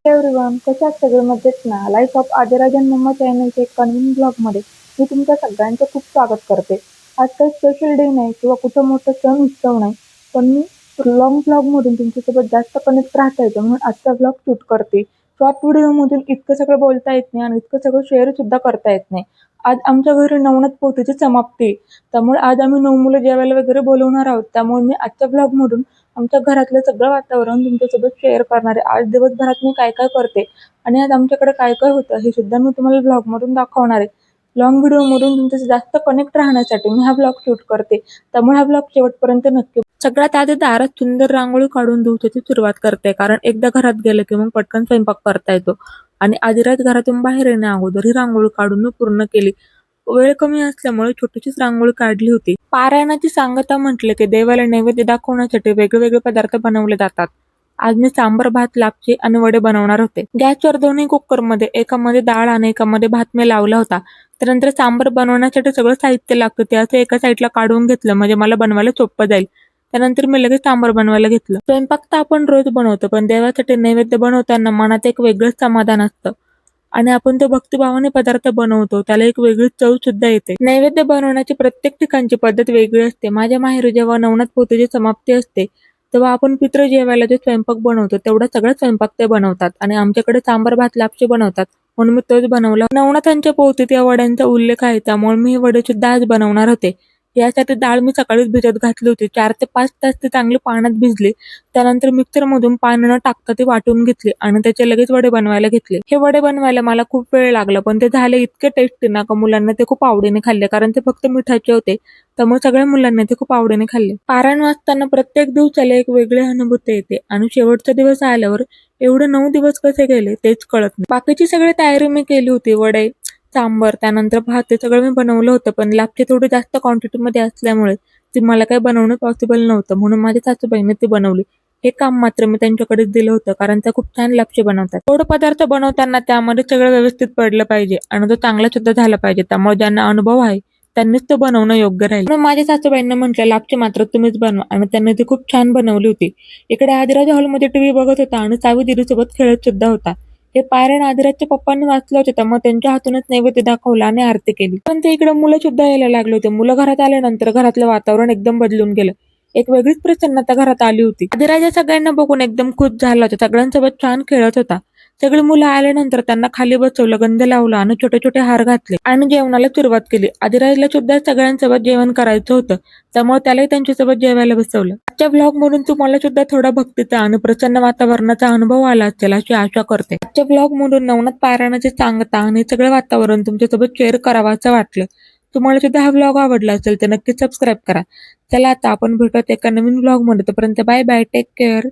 Hi everyone, कशा आहात सगळे मजेत ना? Life of Adiraj and mamma चॅनलच्या एक नवीन ब्लॉगमध्ये मी तुमच्या सगळ्यांचं खूप स्वागत करते. आज काही स्पेशल डे नाही किंवा कुठं मोठं सण उत्सव नाही, पण मी लॉंग ब्लॉगमधून तुमच्यासोबत जास्त कनेक्ट राहता येतं म्हणून आजचा ब्लॉग शूट करते. शॉर्ट व्हिडिओमधून इतकं सगळं बोलता येत नाही आणि इतकं सगळं शेअर सुद्धा करता येत नाही. आज आमच्या घरी नवनाथ पोथीची समाप्ती आहे, त्यामुळे आज आम्ही 9 मुलं जेवायला वगैरे बोलवणार आहोत. त्यामुळे मी आजच्या ब्लॉगमधून आमच्या घरातलं सगळं वातावरण तुमच्यासोबत शेअर करणार आहे. आज दिवसभरात मी काय काय करते आणि आज आमच्याकडे काय काय होतं हे सुद्धा मी तुम्हाला ब्लॉगमधून दाखवणार आहे. लॉंग व्हिडिओमधून तुमच्याशी जास्त कनेक्ट राहण्यासाठी मी हा ब्लॉग शूट करते, त्यामुळे हा ब्लॉग शेवटपर्यंत नक्की. सगळ्यात आधी दारात सुंदर रांगोळी काढून दिवसाची सुरुवात करते, कारण एकदा घरात गेलं की मग पटकन स्वयंपाक करता येतो. आणि आधी घरातून बाहेर येण्या अगोदर ही रांगोळी काढून मी पूर्ण केली. वेळ कमी असल्यामुळे छोटीशीच रांगोळी काढली होती. पारायणाची सांगता म्हटले की देवाला नैवेद्य दाखवण्यासाठी वेगवेगळे पदार्थ बनवले जातात. आज मी सांबर, भात, लापशी आणि वडे बनवणार होते. गॅसवर दोन्ही कुकरमध्ये एकामध्ये डाळ आणि एकामध्ये भात मी लावला होता. त्यानंतर सांबर बनवण्यासाठी सगळं साहित्य लागतं ते असं एका साईडला काढून घेतलं, म्हणजे मला बनवायला सोपं जाईल. त्यानंतर मी लगेच सांबर बनवायला घेतलं. स्वयंपाक तर आपण रोज बनवतो, पण देवासाठी नैवेद्य बनवताना मनात एक वेगळंच समाधान असतं आणि आपण तो भक्तिभावाने पदार्थ बनवतो, त्याला एक वेगळीच चव सुद्धा येते. नैवेद्य बनवण्याची प्रत्येक ठिकाणची पद्धत वेगळी असते. माझ्या माहेरी जेव्हा नवनाथ पोथीची समाप्ती असते तेव्हा आपण पितृ जेवायला जे स्वयंपाक बनवतो तेवढा सगळा स्वयंपाक ते बनवतात आणि आमच्याकडे सांबर, भात, लापशी बनवतात म्हणून मी तोच बनवला. नवनाथांच्या पोथीत या वड्यांचा उल्लेख आहे, त्यामुळे मी हे वडे सुद्धा आज बनवणार होते. यासाठी डाळ मी सकाळीच भिजत घातली होती. 4 ते 5 तास ती चांगली पाण्यात भिजली. त्यानंतर मिक्सरमधून पाणी न टाकता ती वाटून घेतली आणि त्याचे लगेच वडे बनवायला घेतले. हे वडे बनवायला मला खूप वेळ लागला, पण ते झाले इतके टेस्टी ना का मुलांना ते खूप आवडीने खाल्ले, कारण ते फक्त मिठाचे होते. त्यामुळे सगळ्या मुलांना ते खूप आवडीने खाल्ले. पारायण वाचताना प्रत्येक दिवसाला एक वेगळी अनुभूती येते आणि शेवटचा दिवस आल्यावर एवढे 9 दिवस कसे गेले तेच कळत नाही. बाकीची सगळी तयारी मी केली होती. वडे, सांबर, त्यानंतर भात ते सगळं मी बनवलं होतं, पण लापशी थोडी जास्त क्वांटिटीमध्ये असल्यामुळे ती मला काही बनवणं पॉसिबल नव्हतं, म्हणून माझ्या सासूबाईंनी ती बनवली. हे काम मात्र मी त्यांच्याकडेच दिलं होतं, कारण त्या खूप छान लापशी बनवतात. गोड पदार्थ बनवताना त्यामध्ये सगळं व्यवस्थित पडलं पाहिजे आणि तो चांगला सुद्धा झाला पाहिजे, त्यामुळे ज्यांना अनुभव आहे त्यांनीच तो बनवणं योग्य राहील. म्हणून माझ्या सासूबाईंना म्हटलं लापशी मात्र तुम्हीच बनवा आणि त्यांनी ती खूप छान बनवली होती. इकडे आदिराज हॉलमध्ये टीव्ही बघत होता आणि सावी दीदीसोबत खेळत सुद्धा होता. हे पारायण आदिराजच्या पप्पांनी वाचलं होतं, त्यामुळे त्यांच्या हातूनच नैवेद्य दाखवला आणि आरती केली. पण ते इकडे मुलं सुद्धा यायला लागले होते. मुलं घरात आल्यानंतर घरातलं वातावरण एकदम बदलून गेलं. एक वेगळीच प्रसन्नता घरात आली होती. आदिराज सगळ्यांना बघून एकदम खुश झाला होता. सगळ्यांसोबत छान खेळत होता. सगळी मुलं आल्यानंतर त्यांना खाली बसवलं, गंध लावला आणि छोटे छोटे हार घातले आणि जेवणाला सुरुवात केली. आदिराजला सुद्धा सगळ्यांसोबत जेवण करायचं होतं, त्यामुळे त्यालाही त्यांच्यासोबत जेवायला बसवलं. आजच्या ब्लॉग मधून तुम्हाला सुद्धा थोडा भक्तीचा आणि प्रसन्न वातावरणाचा अनुभव आला असेल अशी आशा करते. आजच्या ब्लॉग मधून नवनाथ पारायणाची सांगता आणि सगळं वातावरण तुमच्यासोबत शेअर करावं असं वाटलं. तुम्हाला सुद्धा हा ब्लॉग आवडला असेल तर नक्कीच सबस्क्राईब करा. चला आता आपण भेटूयात एका नवीन ब्लॉग मध्ये. तोपर्यंत बाय बाय, टेक केअर.